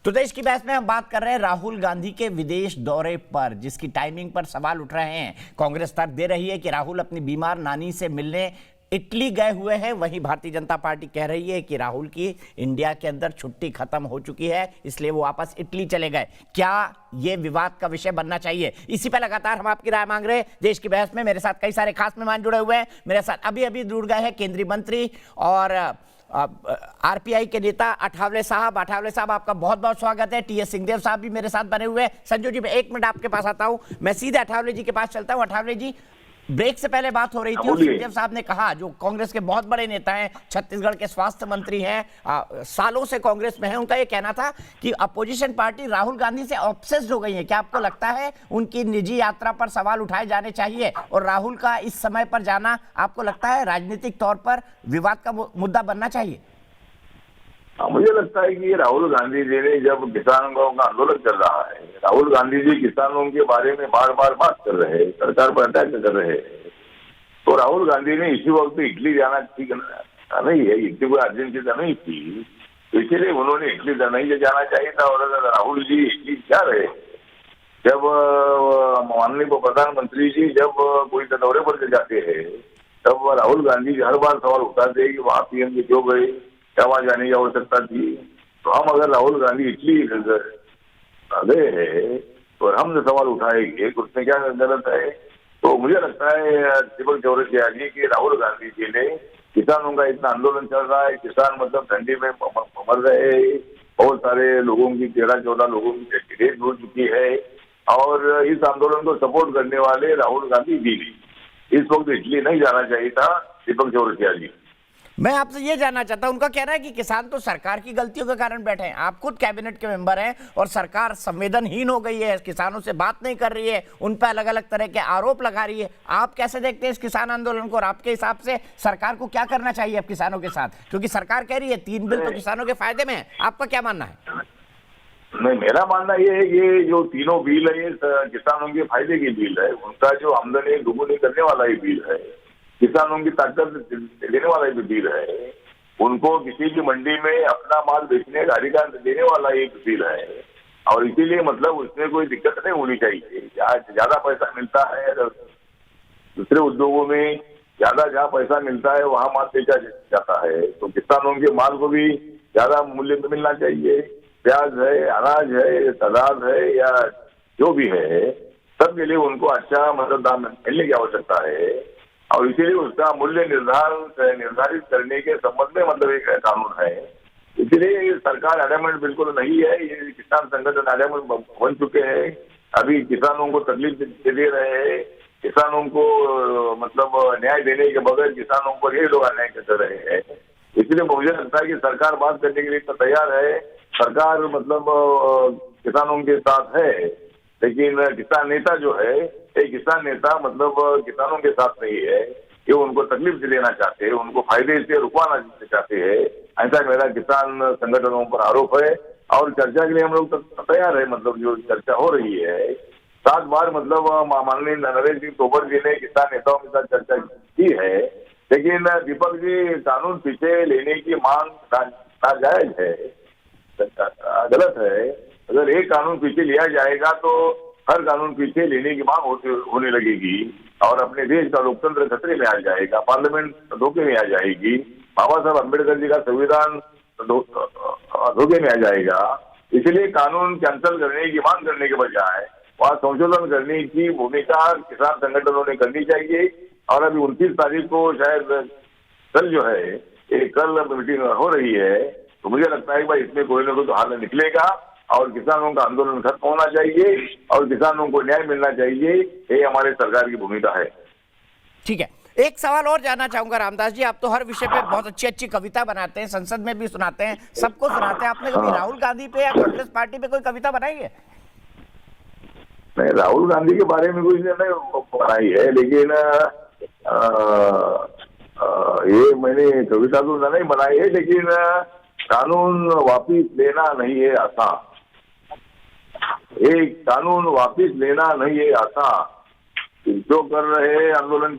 तो देश की बहस में हम बात कर रहे हैं राहुल गांधी के विदेश दौरे पर, जिसकी टाइमिंग पर सवाल उठ रहे हैं। कांग्रेस तर्क दे रही है कि राहुल अपनी बीमार नानी से मिलने इटली गए हुए हैं। वहीं भारतीय जनता पार्टी कह रही है कि राहुल की इंडिया के अंदर छुट्टी खत्म हो चुकी है, इसलिए वो वापस इटली चले गए। क्या ये विवाद का विषय बनना चाहिए? इसी पर लगातार हम आपकी राय मांग रहे हैं देश की बहस में। मेरे साथ कई सारे खास मेहमान जुड़े हुए हैं। मेरे साथ अभी अभी जुड़ गए हैं केंद्रीय मंत्री और आरपीआई के नेता अठावले साहब। अठावले साहब, आपका बहुत बहुत स्वागत है। टीएस सिंहदेव साहब भी मेरे साथ बने हुए हैं। संजू जी, मैं 1 मिनट आपके पास आता हूं, मैं सीधे अठावले जी के पास चलता हूं। अठावले जी, ब्रेक से पहले बात हो रही थी और सिंहदेव साहब ने कहा, जो कांग्रेस के बहुत बड़े नेता हैं, छत्तीसगढ़ के स्वास्थ्य मंत्री हैं, सालों से कांग्रेस में हैं, उनका यह कहना था कि अपोजिशन पार्टी राहुल गांधी से ऑब्सेस्ड हो गई है। क्या आपको लगता है उनकी निजी यात्रा पर सवाल उठाए जाने चाहिए और राहुल का इस समय पर जाना आपको लगता है राजनीतिक तौर पर विवाद का मुद्दा बनना चाहिए? मुझे लगता है कि राहुल गांधी जी ने, जब किसानों का आंदोलन चल रहा है, राहुल गांधी जी किसानों के बारे में बार बार बात कर रहे हैं, सरकार पर अटैक कर रहे हैं, तो राहुल गांधी ने इसी वक्त इटली जाना ठीक नहीं है। इटली कोई अर्जेंटीना नहीं थी, तो इसीलिए उन्होंने इटली नहीं जाना चाहिए था। और अगर राहुल जी इटली जा रहे, जब माननीय प्रधानमंत्री जी जब कोई दौरे पर जाते हैं, तब राहुल गांधी जी हर बार सवाल उठाते हैं कि वहां पीएम जी क्यों गए, क्या वहां जाने की आवश्यकता थी। तो हम अगर राहुल गांधी इटली गए हैं तो हमने सवाल उठाएंगे कि उसमें क्या गलत है। तो मुझे लगता है दीपक चौरसिया जी की राहुल गांधी जी ने, किसानों का इतना आंदोलन चल रहा है, किसान मतलब ठंडी में मर रहे हैं, बहुत सारे लोगों की 13-14 लोगों की डेथ हो चुकी है, और इस आंदोलन को सपोर्ट करने वाले राहुल गांधी जी ने इस वक्त इटली नहीं जाना चाहिए था। दीपक चौरसिया जी, मैं आपसे ये जानना चाहता हूं, उनका कहना है कि किसान तो सरकार की गलतियों के कारण बैठे हैं। आप खुद कैबिनेट के मेंबर हैं और सरकार संवेदनहीन हो गई है, किसानों से बात नहीं कर रही है, उन पर अलग अलग तरह के आरोप लगा रही है। आप कैसे देखते हैं इस किसान आंदोलन को और आपके हिसाब से सरकार को क्या करना चाहिए अब किसानों के साथ? क्योंकि सरकार कह रही है 3 बिल तो किसानों के फायदे में है। आपका क्या मानना है? नहीं, मेरा मानना ये है कि जो तीनों बिल है, ये किसानों के फायदे की बिल है। उनका जो आमदनी दुगुनी करने वाला ही बिल है, किसानों की ताकत देने वाला भी बिल है, उनको किसी भी मंडी में अपना माल बेचने का अधिकार देने वाला एक बिल है। और इसीलिए मतलब उसमें कोई दिक्कत नहीं होनी चाहिए। ज्यादा पैसा मिलता है दूसरे उद्योगों में, जहाँ पैसा मिलता है वहां माल बेचा जाता है, तो किसानों के माल को भी ज्यादा मूल्य मिलना चाहिए। प्याज है, अनाज है, तदाद है, या जो भी है, सबके लिए उनको अच्छा मतलब दाम मिलने की आवश्यकता है। और इसीलिए उसका मूल्य निर्धारित करने के संबंध में मतलब एक कानून है। इसलिए सरकार एडमेंट बिल्कुल नहीं है। ये किसान संगठन एडमेंट बन चुके हैं, अभी किसानों को तकलीफ दे रहे हैं, किसानों को मतलब न्याय देने के बगैर किसानों को ये लोग अन्याय कर रहे हैं। इसलिए मुझे लगता है कि सरकार बात करने के लिए तो तैयार है, सरकार मतलब किसानों के साथ है, लेकिन किसान नेता जो है, एक किसान नेता मतलब किसानों के साथ नहीं है, ये उनको तकलीफ देना चाहते हैं, उनको फायदे से रुकवाना चाहते हैं, ऐसा मेरा किसान संगठनों पर आरोप है। और चर्चा के लिए हम लोग तैयार है, मतलब जो चर्चा हो रही है 7 बार, मतलब माननीय नरेंद्र सिंह तोमर जी ने किसान नेताओं के साथ चर्चा की है, लेकिन दीपक जी कानून पीछे लेने की मांग नाजायज है, गलत है। अगर एक कानून पीछे लिया जाएगा तो हर कानून पीछे लेने की मांग होने लगेगी और अपने देश का लोकतंत्र खतरे में आ जाएगा, पार्लियामेंट धोखे में आ जाएगी, बाबा साहब अम्बेडकर जी का संविधान धोखे में आ जाएगा। इसलिए कानून कैंसिल करने की मांग करने के बजाय वहाँ संशोधन करने की भूमिका किसान संगठनों ने करनी चाहिए। और अभी 29 तारीख को शायद कल जो है, एक कल मीटिंग हो रही है, तो मुझे लगता है कि भाई इसमें कोई ना कोई हल निकलेगा और किसानों का आंदोलन खत्म होना चाहिए और किसानों को न्याय मिलना चाहिए। ये हमारे सरकार की भूमिका है। ठीक है, एक सवाल और जानना चाहूंगा रामदास जी, आप तो हर विषय पे बहुत अच्छी अच्छी कविता बनाते हैं, संसद में भी सुनाते हैं, सबको सुनाते हैं। आपने कभी राहुल गांधी पे या कांग्रेस पार्टी पे कोई कविता बनाई है? नहीं, राहुल गांधी के बारे में कुछ नहीं बनाई है, लेकिन ये मैंने कविता तो नहीं बनाई है, लेकिन कानून वापिस लेना नहीं है आसान, एक कानून वापिस लेना नहीं है आसान। जो कर रहे आंदोलन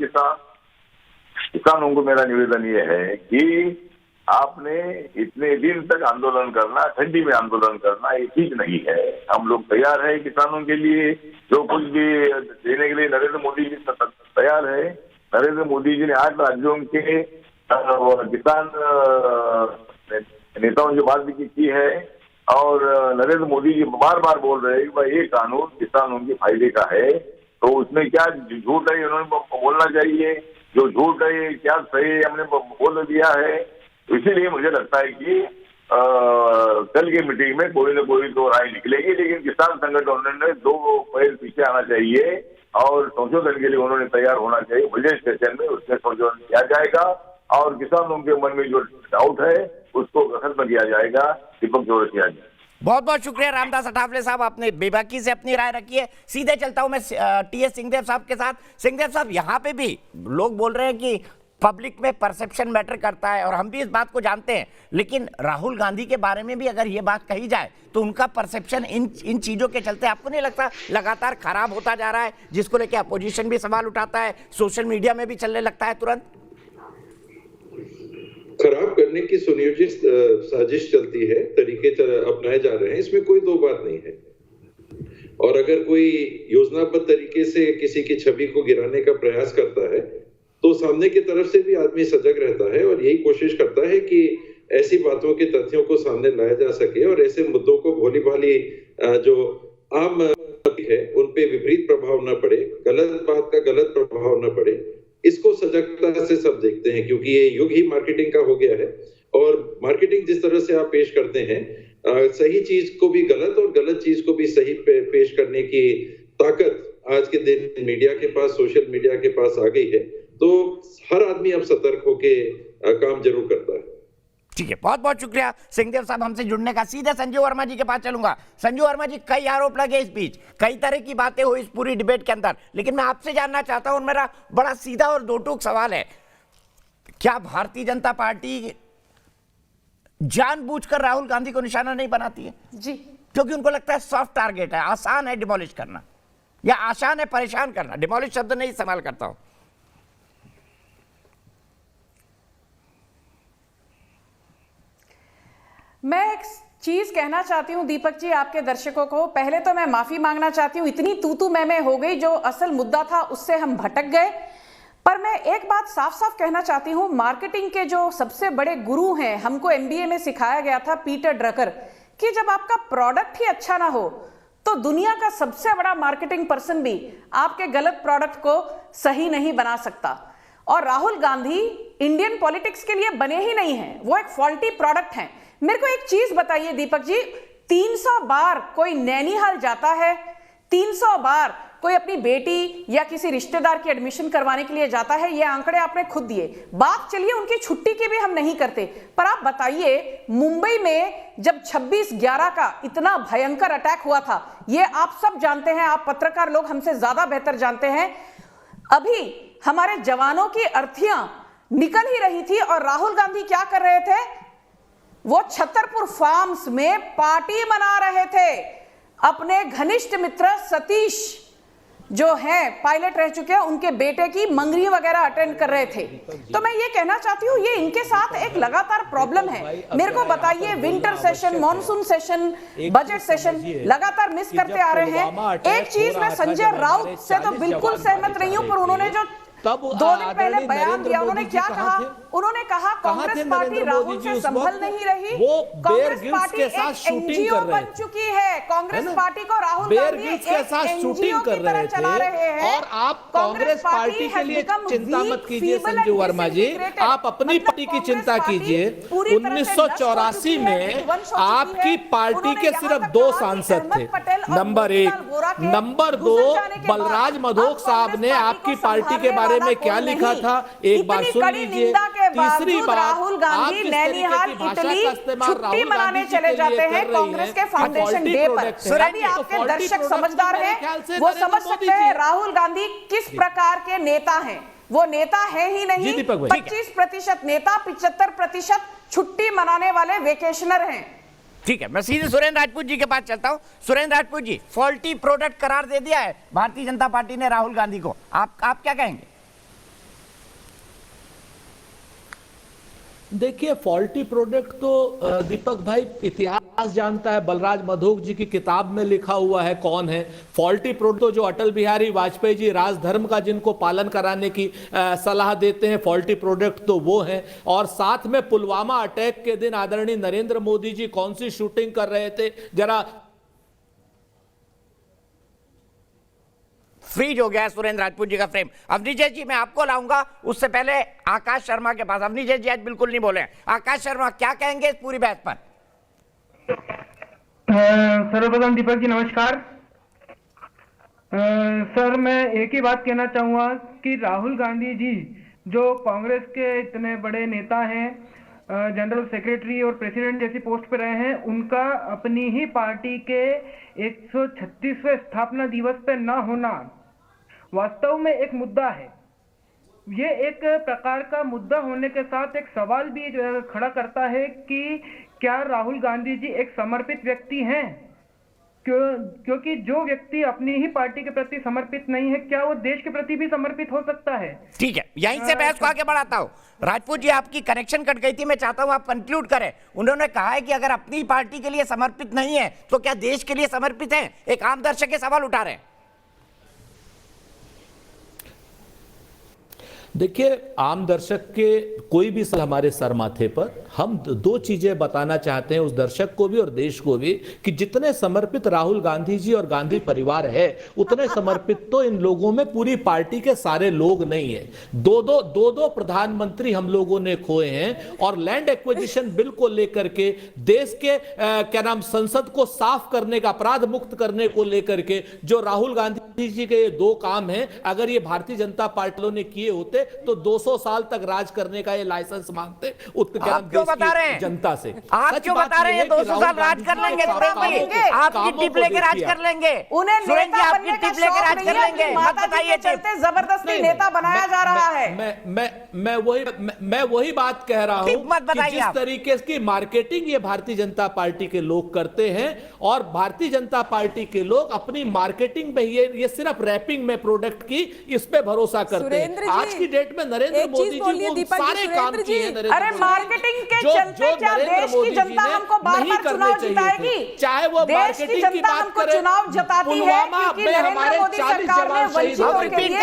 किसानों को मेरा निवेदन ये है कि आपने इतने दिन तक आंदोलन करना, ठंडी में आंदोलन करना, ये ठीक नहीं है। हम लोग तैयार है किसानों के लिए, जो कुछ भी देने के लिए नरेंद्र मोदी जी तैयार है। नरेंद्र मोदी जी ने 8 राज्यों के किसान नेताओं से बात भी की है, और नरेंद्र मोदी जी बार बार बोल रहे हैं कि भाई ये कानून किसानों के फायदे का है। तो उसमें क्या झूठ है, उन्होंने बोलना चाहिए। जो झूठ है क्या सही है, हमने बोल दिया है। इसीलिए मुझे लगता है कि कल की मीटिंग में कोई न कोई तो राय निकलेगी, लेकिन किसान संगठनों ने 2 पैर पीछे आना चाहिए और संशोधन के लिए उन्होंने तैयार होना चाहिए। बजट सेशन में उसमें संशोधन किया जाएगा और किसानों के मन में जो डाउट है उसको खत्म किया जाएगा। दीपक चौरसिया जी, बहुत बहुत शुक्रिया रामदास अठावले साहब, आपने बेबाकी से अपनी राय रखी है। सीधे चलता हूं मैं टीएस सिंहदेव साहब के साथ। सिंहदेव साहब, यहाँ पे भी लोग बोल रहे हैं कि पब्लिक में परसेप्शन मैटर करता है और हम भी इस बात को जानते हैं, लेकिन राहुल गांधी के बारे में भी अगर ये बात कही जाए तो उनका परसेप्शन इन चीजों के चलते आपको नहीं लगता लगातार खराब होता जा रहा है, जिसको लेकर अपोजिशन भी सवाल उठाता है, सोशल मीडिया में भी चलने लगता है तुरंत? खराब करने की सुनियोजित साजिश चलती है, तरीके अपनाए जा रहे हैं, इसमें कोई 2 बात नहीं है। और अगर कोई योजनाबद्ध तरीके से किसी की छवि को गिराने का प्रयास करता है तो सामने की तरफ से भी आदमी सजग रहता है और यही कोशिश करता है कि ऐसी बातों के तथ्यों को सामने लाया जा सके और ऐसे मुद्दों को भोली भाली जो आम है उन पे विपरीत प्रभाव न पड़े, गलत बात का गलत प्रभाव न पड़े। इसको सजगता से सब देखते हैं, क्योंकि ये युग ही मार्केटिंग का हो गया है। और मार्केटिंग जिस तरह से आप पेश करते हैं, सही चीज को भी गलत और गलत चीज को भी सही पेश करने की ताकत आज के दिन मीडिया के पास, सोशल मीडिया के पास आ गई है। तो हर आदमी अब सतर्क होके काम जरूर करता है। ठीक है, बहुत बहुत शुक्रिया सिंहदेव साहब हमसे जुड़ने का। सीधे संजीव वर्मा जी के पास चलूंगा। संजीव वर्मा जी, कई आरोप लगे इस बीच, कई तरह की बातें हुई इस पूरी डिबेट के अंदर, लेकिन मैं आपसे जानना चाहता हूं, मेरा बड़ा सीधा और 2 टूक सवाल है, क्या भारतीय जनता पार्टी जानबूझकर राहुल गांधी को निशाना नहीं बनाती है? जी, क्योंकि उनको लगता है सॉफ्ट टारगेट है, आसान है डिमोलिश करना, या आसान है परेशान करना। डिमोलिश शब्द नहीं इस्तेमाल करता हूं। मैं एक चीज कहना चाहती हूं दीपक जी आपके दर्शकों को। पहले तो मैं माफी मांगना चाहती हूं, इतनी तू मैं हो गई, जो असल मुद्दा था उससे हम भटक गए। पर मैं एक बात साफ साफ कहना चाहती हूं, मार्केटिंग के जो सबसे बड़े गुरु हैं, हमको एमबीए में सिखाया गया था पीटर ड्रकर, कि जब आपका प्रोडक्ट ही अच्छा ना हो तो दुनिया का सबसे बड़ा मार्केटिंग पर्सन भी आपके गलत प्रोडक्ट को सही नहीं बना सकता। और राहुल गांधी इंडियन पॉलिटिक्स के लिए बने ही नहीं है, वो एक फॉल्टी प्रोडक्ट है। मेरे को एक चीज बताइए दीपक जी, 300 बार कोई नैनीहाल जाता है, 300 बार कोई अपनी बेटी या किसी रिश्तेदार की एडमिशन करवाने के लिए जाता है, ये आंकड़े आपने खुद दिए। बात चलिए उनकी छुट्टी की भी हम नहीं करते, पर आप बताइए मुंबई में जब 26/11 का इतना भयंकर अटैक हुआ था, ये आप सब जानते हैं, आप पत्रकार लोग हमसे ज्यादा बेहतर जानते हैं। अभी हमारे जवानों की अर्थियां निकल ही रही थी और राहुल गांधी क्या कर रहे थे? वो छतरपुर फार्म्स में पार्टी मना रहे थे। अपने घनिष्ठ मित्र सतीश जो हैं पायलट रह चुके हैं, उनके बेटे की मंगनी वगैरह अटेंड कर रहे थे। तो मैं ये कहना चाहती हूँ, ये इनके साथ एक लगातार प्रॉब्लम है। मेरे को बताइए, winter session, monsoon session, budget session लगातार मिस करते आ रहे हैं। एक चीज मैं संजय राउत से तो बिल्कुल सहमत नहीं हूं, पर उन्होंने जो 2 दिन पहले बयान दिया, उन्होंने क्या कहा? उन्होंने कहा कांग्रेस पार्टी राहुल से संभल नहीं रही, कांग्रेस पार्टी एक एनजीओ बन चुकी है। कांग्रेस पार्टी को राहुल गांधी एक एनजीओ की तरह चला रहे हैं। और आप कांग्रेस पार्टी के लिए चिंता मत कीजिए संजीव वर्मा जी, आप अपनी पार्टी की चिंता कीजिए। 1984 में आपकी पार्टी के सिर्फ 2 सांसद थे, नंबर 1। नंबर 2, बलराज मधोक साहब ने आपकी पार्टी के बारे में क्या लिखा था, एक बार सुन लीजिए। तीसरी बात, राहुल गांधी नैनीहाल इटली छुट्टी मनाने चले जाते हैं कांग्रेस के फाउंडेशन डे पर। यदि आपके दर्शक समझदार हैं, वो समझ सकते हैं राहुल गांधी किस प्रकार के नेता हैं। वो नेता है ही नहीं, 25% नेता, 75% छुट्टी मनाने वाले वेकेशनर हैं। ठीक है, मैं सीधे सुरेंद्र राजपूत जी के पास चलता हूं। सुरेंद्र राजपूत जी, फॉल्टी प्रोडक्ट करार दे दिया है भारतीय जनता पार्टी ने राहुल गांधी को, आप क्या कहेंगे? देखिए, फॉल्टी प्रोडक्ट तो दीपक भाई इतिहास जानता है, बलराज मधोक जी की किताब में लिखा हुआ है कौन है फॉल्टी प्रोडक्ट। तो जो अटल बिहारी वाजपेयी जी राजधर्म का जिनको पालन कराने की सलाह देते हैं, फॉल्टी प्रोडक्ट तो वो हैं। और साथ में पुलवामा अटैक के दिन आदरणीय नरेंद्र मोदी जी कौन सी शूटिंग कर रहे थे, जरा फ्रीज हो गया है सुरेंद्र राजपूत जी का फ्रेम। अवनीश जी मैं आपको लाऊंगा, उससे पहले आकाश शर्मा के पास। अवनीश जी आज बिल्कुल नहीं बोले। आकाश शर्मा क्या कहेंगे इस पूरी बहस पर? सर्वप्रथम दीपक जी नमस्कार। सर मैं एक ही बात कहना चाहूंगा कि राहुल गांधी जी जो कांग्रेस के इतने बड़े नेता हैं, जनरल सेक्रेटरी और प्रेसिडेंट जैसी पोस्ट पे रहे हैं, उनका अपनी ही पार्टी के 136वें स्थापना दिवस पे न होना वास्तव में एक मुद्दा है। ये एक प्रकार का मुद्दा होने के साथ एक सवाल भी खड़ा करता है कि क्या राहुल गांधी जी एक समर्पित व्यक्ति हैं? क्योंकि जो व्यक्ति अपनी ही पार्टी के प्रति समर्पित नहीं है, क्या वो देश के प्रति भी समर्पित हो सकता है? ठीक है, यहीं से बहस को आगे बढ़ाता हूं। राजपूत जी आपकी कनेक्शन कट गई थी, मैं चाहता हूं आप कंक्लूड करें। उन्होंने कहा है कि अगर अपनी पार्टी के लिए समर्पित नहीं है तो क्या देश के लिए समर्पित है? एक आम दर्शक के सवाल उठा रहे हैं। देखिए, आम दर्शक के कोई भी सवाल हमारे सर माथे पर, हम दो चीजें बताना चाहते हैं उस दर्शक को भी और देश को भी कि जितने समर्पित राहुल गांधी जी और गांधी परिवार है, उतने समर्पित तो इन लोगों में पूरी पार्टी के सारे लोग नहीं है। दो प्रधानमंत्री हम लोगों ने खोए हैं और लैंड एक्विजिशन बिल को लेकर के देश के क्या नाम संसद को साफ करने का, अपराध मुक्त करने को लेकर के जो राहुल गांधी जी के ये दो काम हैं, अगर ये भारतीय जनता पार्टी ने किए होते तो 200 साल तक राज करने का ये लाइसेंस मांगते बता रहे हैं जनता से। आप क्यों बता रहे हैं 200 साल राज कर लेंगे? आपकी टिप लेके राज कर लेंगे, उन्हें सुरेंद्र जी आपकी टिप लेके राज कर लेंगे। मत बताइए, चलते जबरदस्ती नेता बनाया जा रहा है। मैं वही बात कह रहा हूं मत कि बताइए जिस तरीके की मार्केटिंग ये भारतीय जनता पार्टी के लोग करते हैं और भारतीय जनता पार्टी के लोग अपनी मार्केटिंग में ये सिर्फ रैपिंग में प्रोडक्ट की इस पे भरोसा करते हैं। आज की डेट में नरेंद्र मोदी जी सारे काम किए हैं। अरे मार्केटिंग के चलते क्या देश की जनता हमको बार-बार चुनाव जिताएगी? चाहे वो मार्केटिंग की बात करें, चुनाव जताती है क्योंकि नरेंद्र मोदी सरकार ने वंचितों के लिए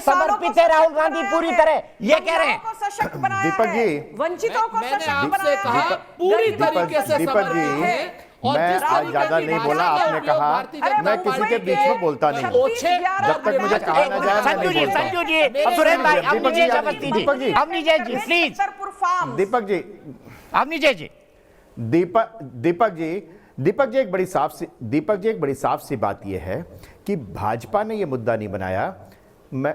समर्पित है राहुल गांधी पूरी तरह, ये कह रहे हैं। सशक्त बनाया दीपक जी, वंचितों को मैंने सशक्त आपसे बनाया कहा है। पूरी तरीके से दीपक समर्पित जी, है। मैं आज ज्यादा नहीं बोला, आपने कहा मैं किसी के बीच में बोलता नहीं, जब तक मुझे कहा ना जाए मैं नहीं बोलता। संजू जी, सुरेंद्र भाई, अवनीश जी, दीपक जी, अवनीश जी प्लीज, दीपक जी, अवनीश जी, दीपक जी एक बड़ी साफ सी बात यह है कि भाजपा ने यह मुद्दा नहीं बनाया। मैं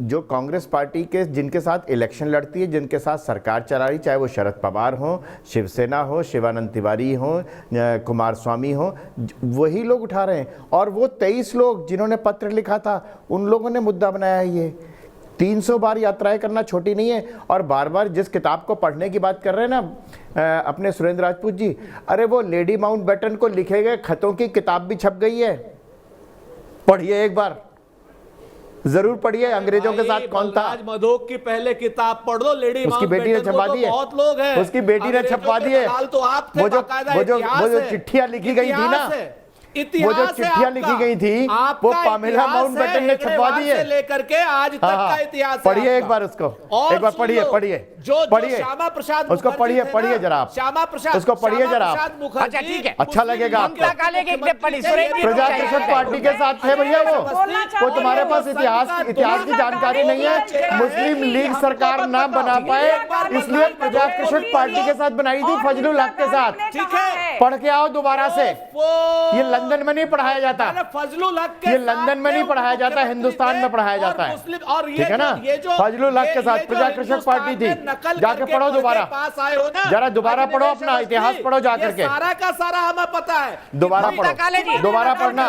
जो कांग्रेस पार्टी के जिनके साथ इलेक्शन लड़ती है, जिनके साथ सरकार चला रही, चाहे वो शरद पवार हो, शिवसेना हो, शिवानंद तिवारी हो, कुमार स्वामी हो, वही लोग उठा रहे हैं। और वो 23 लोग जिन्होंने पत्र लिखा था, उन लोगों ने मुद्दा बनाया है। ये 300 बार यात्राएं करना छोटी नहीं है। और बार बार जिस किताब को पढ़ने की बात कर रहे हैं ना अपने सुरेंद्र राजपूत जी, अरे वो लेडी माउंटबेटन को लिखे गए खतों की किताब भी छप गई है, पढ़िए एक बार, जरूर पढ़िए। अंग्रेजों के साथ कौन था? मधोक की पहले किताब पढ़ लो, लेडी उसकी बेटी ने छपवा दी है, बहुत लोग हैं, उसकी बेटी ने छपवा दी है। वो जो चिट्ठियां लिखी गई थी ना, वो जो चिट्ठियां लिखी गई थी, वो पामेला माउंटबेटन ने छपवा दी है। लेकर के आज तक का इतिहास पढ़िए एक बार उसको, एक बार पढ़िए श्यामा प्रसाद उसको पढ़िए जरा आप, श्यामा प्रसाद उसको पढ़िए जरा आप। अच्छा ठीक है, अच्छा लगेगा आपको। प्रजाकृषक पार्टी के साथ थे भैया वो तुम्हारे पास इतिहास की जानकारी नहीं है। मुस्लिम लीग सरकार ना बना पाए इसलिए प्रजाकृषक पार्टी के साथ बनाई थी, फजलुल हक के साथ। ठीक है, पढ़ के आओ दोबारा से। ये लंदन में नहीं पढ़ाया जाता, फजलुल हक ये लंदन में नहीं पढ़ाया जाता, हिंदुस्तान में पढ़ाया जाता है। ठीक है ना? फजलुल हक के साथ प्रजाकृषक पार्टी थी। जाके पढ़ो दोबारा, जरा दोबारा पढ़ो, अपना इतिहास पढ़ो जाकर के। सारा का सारा हमें पता है। दोबारा पढ़ो, दोबारा पढ़ना,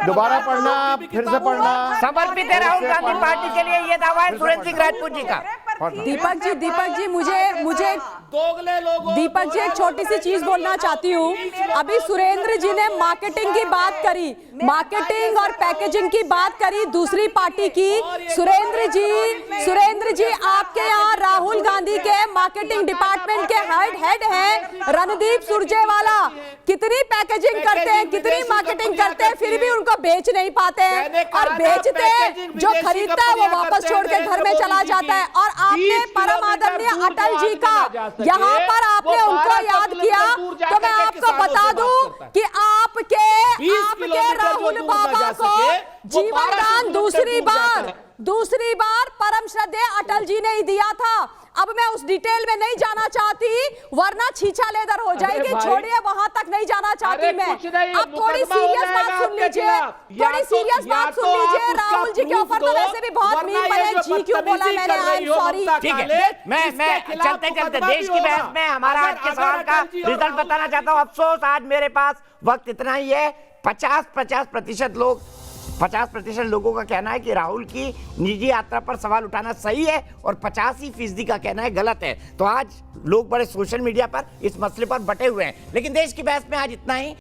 दोबारा पढ़ना, फिर से पढ़ना। समर्पित है राहुल गांधी पार्टी के लिए, ये दावा है सुरेंद्र सिंह राजपूत जी का। दीपक जी मुझे दोगले लोगों दीपक जी एक छोटी सी चीज बोलना चाहती हूँ। अभी सुरेंद्र जी ने मार्केटिंग की बात करी, मार्केटिंग और पैकेजिंग की बात करी दूसरी पार्टी की। सुरेंद्र जी आपके यहाँ राहुल गांधी के मार्केटिंग डिपार्टमेंट के हेड हैं रणदीप सुरजेवाला। कितनी पैकेजिंग करते हैं, कितनी मार्केटिंग करते हैं, फिर भी उनको बेच नहीं पाते हैं, और बेचते हैं जो खरीदता है वो वापस छोड़ के घर में चला जाता है। और आपने परम आदरणीय अटल जी का यहाँ पर आपने उनको याद किया, तो मैं आपको बता दूं कि आपके राहुल बाबा को जीवन दान दूसरी बार परम श्रद्धेय अटल जी ने ही दिया था। अब मैं उस डिटेल में नहीं जाना चाहती, वरना छीछा लेदर हो जाएगी। छोड़िए, वहां तक नहीं जाना चाहती मैं। अब थोड़ी सीरियस बात सुन लीजिए, राहुल जी के ऊपर तो वैसे भी बहुत मीम बने, जी क्यों बोला मैंने, आई एम सॉरी। ठीक है, मैं चलते देश की बहस में हमारा आज के सवाल का रिजल्ट बताना चाहता हूं। अफसोस आज मेरे पास वक्त इतना ही है। 50% लोगों का कहना है कि राहुल की निजी यात्रा पर सवाल उठाना सही है, और 85% का कहना है गलत है। तो आज लोग बड़े सोशल मीडिया पर इस मसले पर बटे हुए हैं। लेकिन देश की बहस में आज इतना ही।